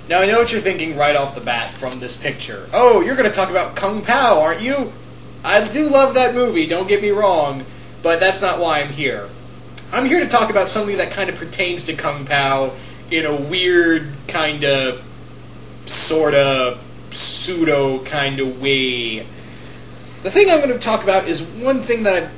Now, I know what you're thinking right off the bat from this picture. Oh, you're going to talk about Kung Pao, aren't you? I do love that movie, don't get me wrong, but that's not why I'm here. I'm here to talk about something that kind of pertains to Kung Pao in a weird, kind of, sort of, pseudo kind of way. The thing I'm going to talk about is one thing that I've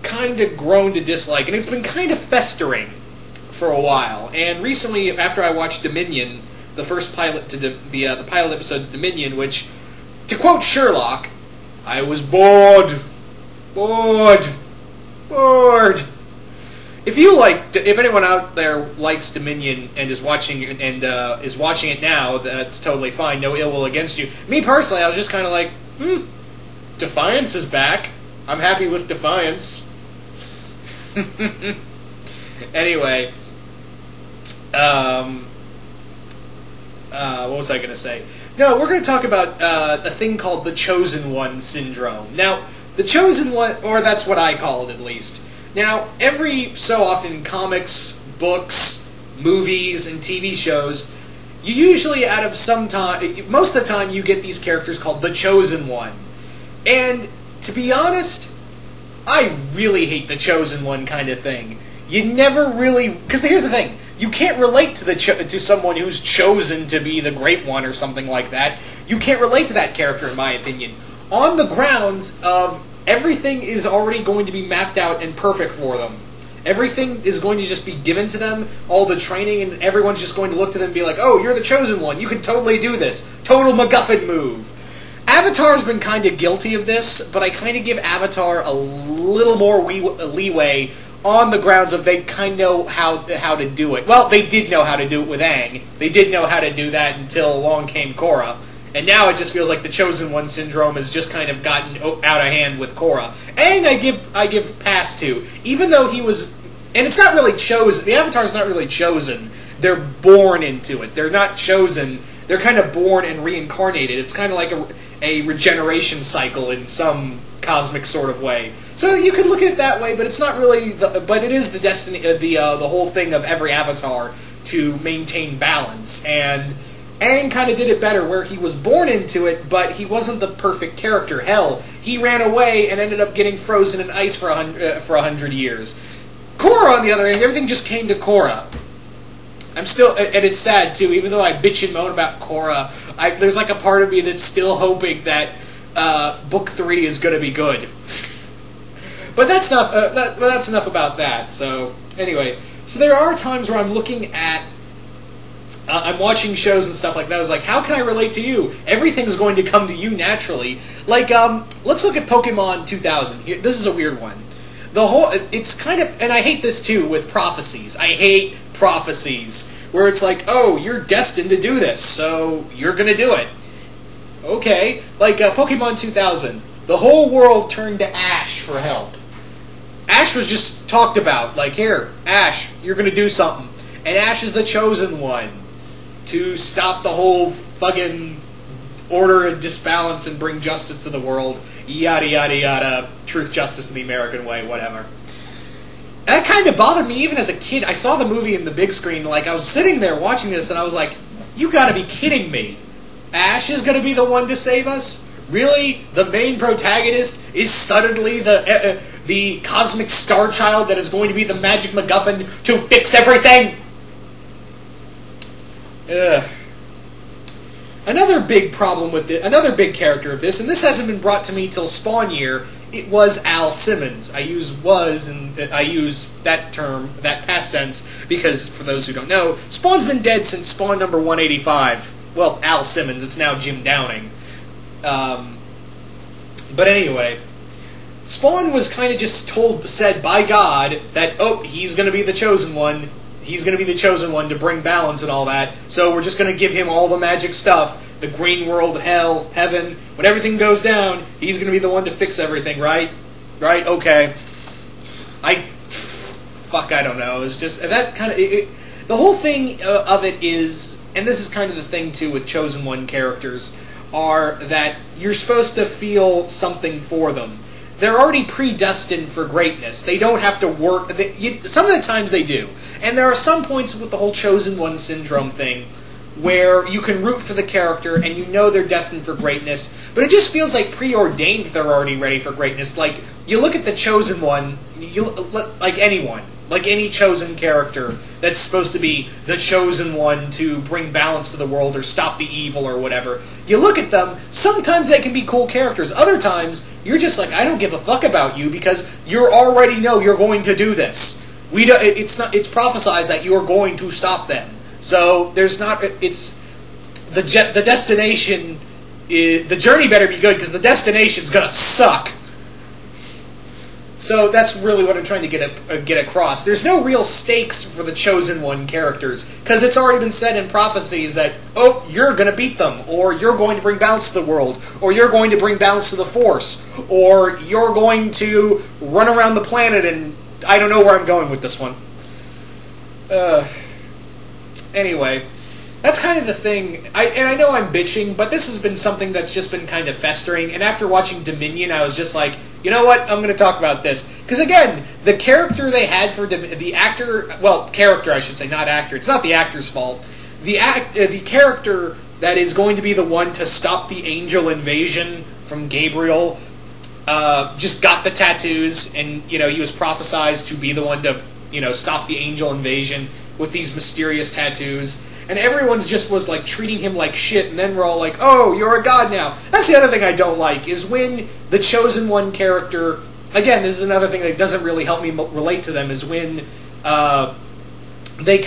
kind of grown to dislike, and it's been kind of festering for a while. And recently, after I watched Dominion, the first pilot to the pilot episode of Dominion, which, to quote Sherlock, I was bored. If anyone out there likes Dominion and is watching it now, that's totally fine. No ill will against you. Me personally, I was just kind of like, Defiance is back. I'm happy with Defiance. Anyway, what was I going to say? No, we're going to talk about a thing called the Chosen One syndrome. Now, the Chosen One, or that's what I call it at least. Now, every so often in comics, books, movies, and TV shows, you usually most of the time you get these characters called the Chosen One. And, to be honest, I really hate the Chosen One kind of thing. You never really... Because here's the thing. You can't relate to someone who's chosen to be the Great One or something like that. You can't relate to that character, in my opinion. On the grounds of everything is already going to be mapped out and perfect for them. Everything is going to just be given to them, all the training, and everyone's just going to look to them and be like, oh, you're the Chosen One, you can totally do this. Total MacGuffin move. Avatar's been kind of guilty of this, but I kind of give Avatar a little more leeway on the grounds of they kind of know how to do it. Well, they did know how to do it with Aang. They did know how to do that until along came Korra. And now it just feels like the Chosen One syndrome has just kind of gotten out of hand with Korra. Aang I give pass to, even though he was... And it's not really chosen. The Avatar's not really chosen. They're born into it. They're not chosen. They're kind of born and reincarnated. It's kind of like a regeneration cycle in some cosmic sort of way. So you could look at it that way, but it's not really... but it is the destiny, the whole thing of every Avatar to maintain balance. And Aang kind of did it better, where he was born into it, but he wasn't the perfect character. Hell, he ran away and ended up getting frozen in ice for 100 years. Korra, on the other hand, everything just came to Korra. I'm still, and it's sad too, even though I bitch and moan about Korra, there's like a part of me that's still hoping that Book 3 is going to be good. But that's enough about that. So, anyway, so there are times where I'm looking at, I'm watching shows and stuff like that. I was like, how can I relate to you? Everything's going to come to you naturally. Like, let's look at Pokemon 2000. This is a weird one. It's kind of, and I hate this too with Prophecies. I hate Prophecies, where it's like, oh, you're destined to do this, so you're gonna do it. Okay, like Pokemon 2000, the whole world turned to Ash for help. Ash was just talked about, like, here, Ash, you're gonna do something. And Ash is the Chosen One to stop the whole fucking order and disbalance and bring justice to the world, yada yada yada, truth, justice in the American way, whatever. That kind of bothered me even as a kid. I saw the movie in the big screen, like, I was sitting there watching this, and I was like, you gotta be kidding me. Ash is gonna be the one to save us? Really? The main protagonist is suddenly the cosmic star child that is going to be the magic MacGuffin to fix everything? Ugh. Another big problem with it, another big character of this, and this hasn't been brought to me till Spawn year, it was Al Simmons. I use was, and I use that term, that past tense, because for those who don't know, Spawn's been dead since Spawn number 185. Well, Al Simmons, it's now Jim Downing. But anyway, Spawn was kind of just said by God that, oh, he's going to be the Chosen One. He's going to be the Chosen One to bring balance and all that. So we're just going to give him all the magic stuff. The green world, hell, heaven. When everything goes down, he's going to be the one to fix everything, right? Right? Okay. I don't know. It's just, that kind of... the whole thing of it is, and this is kind of the thing too with Chosen One characters, are that you're supposed to feel something for them. They're already predestined for greatness. They don't have to work. Some of the times they do. And there are some points with the whole Chosen One syndrome thing where you can root for the character and you know they're destined for greatness, but it just feels like preordained that they're already ready for greatness. Like, you look at the Chosen One, like anyone, like any chosen character that's supposed to be the chosen one to bring balance to the world or stop the evil or whatever. You look at them, sometimes they can be cool characters. Other times, you're just like, I don't give a fuck about you because you already know you're going to do this. It's prophesized that you are going to stop them. So there's not. It's the destination. The journey better be good because the destination's gonna suck. So that's really what I'm trying to get across. There's no real stakes for the Chosen One characters because it's already been said in prophecies that, oh, you're gonna beat them, or you're going to bring balance to the world, or you're going to bring balance to the Force, or you're going to run around the planet and I don't know where I'm going with this one. Anyway, that's kind of the thing. I know I'm bitching, but this has been something that's just been kind of festering. And after watching Dominion, I was just like, you know what? I'm going to talk about this. Because again, the character they had for the actor, well, character I should say, not actor. It's not the actor's fault. The character that is going to be the one to stop the angel invasion from Gabriel just got the tattoos, and he was prophesized to be the one to stop the angel invasion with these mysterious tattoos. And everyone's just was like treating him like shit, and then we're all like, oh, you're a god now. That's the other thing I don't like, is when the Chosen One character, again, this is another thing that doesn't really help me relate to them, is when they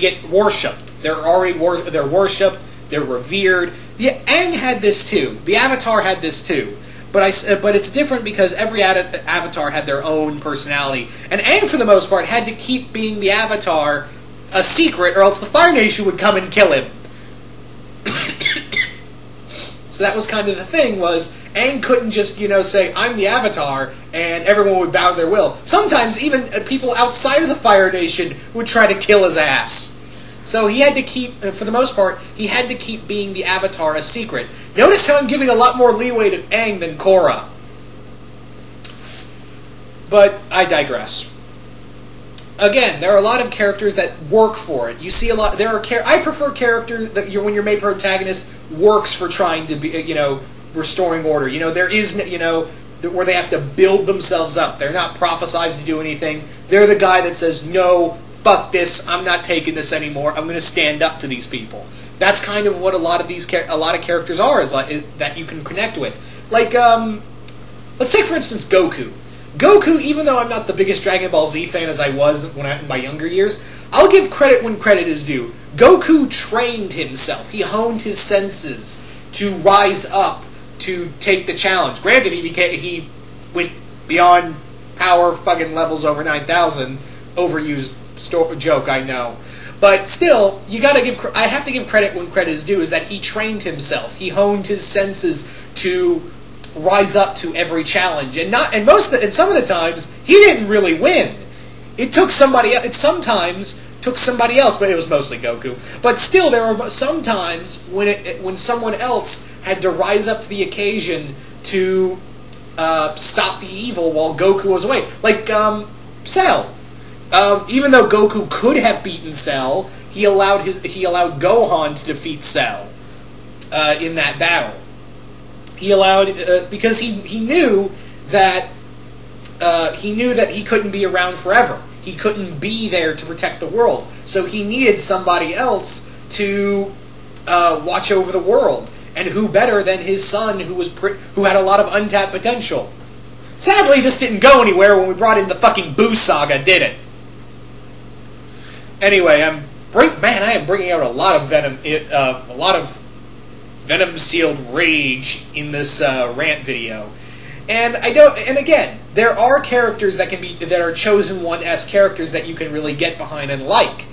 get worshipped. They're worshipped, they're revered. Yeah, Aang had this too. The Avatar had this too. But it's different because every Avatar had their own personality. And Aang, for the most part, had to keep being the Avatar a secret, or else the Fire Nation would come and kill him. So that was kind of the thing, was Aang couldn't just, say, I'm the Avatar, and everyone would bow to their will. Sometimes even people outside of the Fire Nation would try to kill his ass. So he had to keep, for the most part, he had to keep being the Avatar a secret. Notice how I'm giving a lot more leeway to Aang than Korra. But I digress. Again, there are a lot of characters that work for it. You see a lot. I prefer characters that when your main protagonist works for trying to be, restoring order. There is, where they have to build themselves up. They're not prophesized to do anything. They're the guy that says, no, fuck this, I'm not taking this anymore. I'm going to stand up to these people. That's kind of what a lot of characters are, that you can connect with. Like, let's take for instance Goku. Goku, even though I'm not the biggest Dragon Ball Z fan as I was in my younger years, I'll give credit when credit is due. Goku trained himself. He honed his senses to rise up to take the challenge. Granted, he went beyond power fucking levels over 9,000. Overused joke, I know. But still, I have to give credit when credit is due, is that he trained himself. He honed his senses to rise up to every challenge, and some of the times he didn't really win. It sometimes took somebody else, but it was mostly Goku. But still, there were some times when someone else had to rise up to the occasion to stop the evil while Goku was away, like Cell. Even though Goku could have beaten Cell, he allowed Gohan to defeat Cell in that battle. He allowed because he knew that he couldn't be around forever. He couldn't be there to protect the world, so he needed somebody else to watch over the world. And who better than his son, who had a lot of untapped potential? Sadly, this didn't go anywhere when we brought in the fucking Boo Saga, did it? Anyway, I am bringing out a lot of venom-sealed rage in this rant video, and again, there are characters that are Chosen One-esque characters that you can really get behind and like,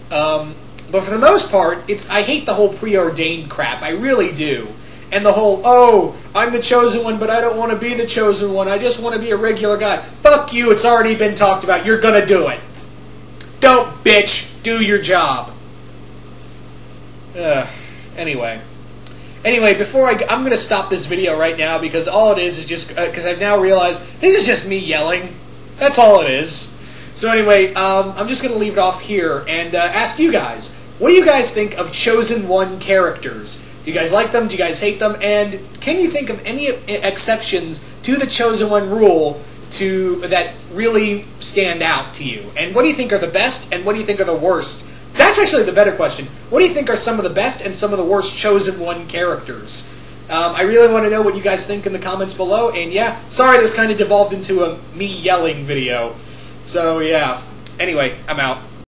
but for the most part, I hate the whole preordained crap. I really do, and the whole, oh, I'm the Chosen One, but I don't want to be the Chosen One. I just want to be a regular guy. Fuck you! It's already been talked about. You're gonna do it. Don't bitch. Do your job. Anyway, I'm going to stop this video right now because all it is just because I've now realized this is just me yelling. That's all it is. So anyway, I'm just going to leave it off here and ask you guys, what do you guys think of Chosen One characters? Do you guys like them? Do you guys hate them? And can you think of any exceptions to the Chosen One rule that really stand out to you? And what do you think are the best, and what do you think are the worst? That's actually the better question. What do you think are some of the best and some of the worst Chosen One characters? I really want to know what you guys think in the comments below. And yeah, sorry this kind of devolved into a me yelling video. So yeah, anyway, I'm out.